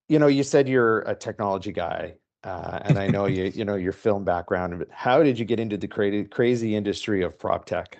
You said you're a technology guy, and I know your film background. But how did you get into the crazy industry of prop tech?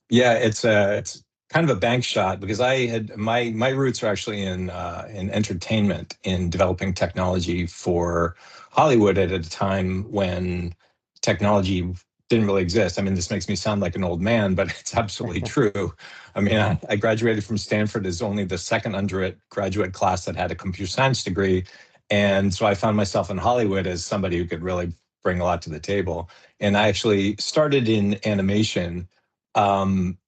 Yeah, it's kind of a bank shot because I had my roots are actually in entertainment, in developing technology for Hollywood at a time when technology didn't really exist. I mean, this makes me sound like an old man, but it's absolutely true. I mean, I graduated from Stanford as only the second undergraduate class that had a computer science degree, and so I found myself in Hollywood as somebody who could really bring a lot to the table. And I actually started in animation. um,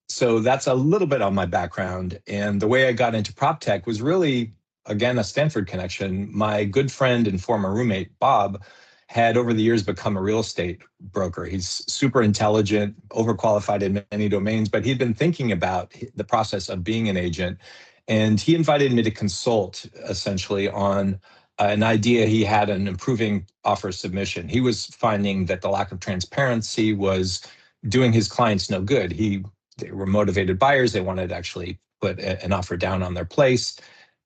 so that's a little bit on my background. And the way I got into prop tech was really, again, a Stanford connection. My good friend and former roommate, Bob, had over the years become a real estate broker. He's super intelligent, overqualified in many domains, but he'd been thinking about the process of being an agent. And he invited me to consult essentially on an idea he had in improving offer submission. He was finding that the lack of transparency was doing his clients no good. They were motivated buyers. They wanted to actually put an offer down on their place.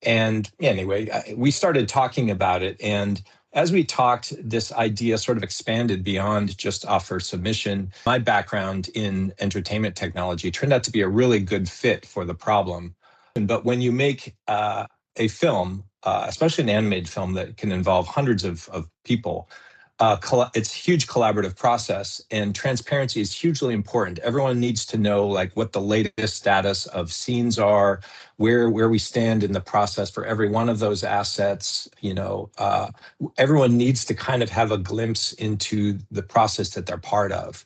And anyway, we started talking about it. And as we talked, this idea sort of expanded beyond just offer submission. My background in entertainment technology turned out to be a really good fit for the problem. But when you make a film, especially an animated film that can involve hundreds of people, it's a huge collaborative process, and transparency is hugely important. Everyone needs to know like what the latest status of scenes are, where we stand in the process for every one of those assets. Everyone needs to kind of have a glimpse into the process that they're part of.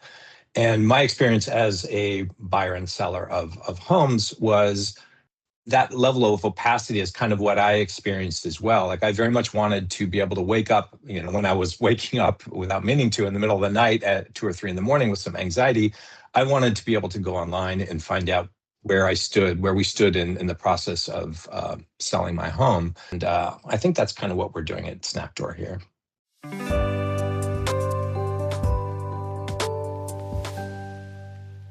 And my experience as a buyer and seller of homes was that level of opacity is kind of what I experienced as well. Like I very much wanted to be able to wake up, when I was waking up without meaning to in the middle of the night at 2 or 3 in the morning with some anxiety, I wanted to be able to go online and find out where we stood in the process of selling my home. And I think that's kind of what we're doing at Snapdoor here.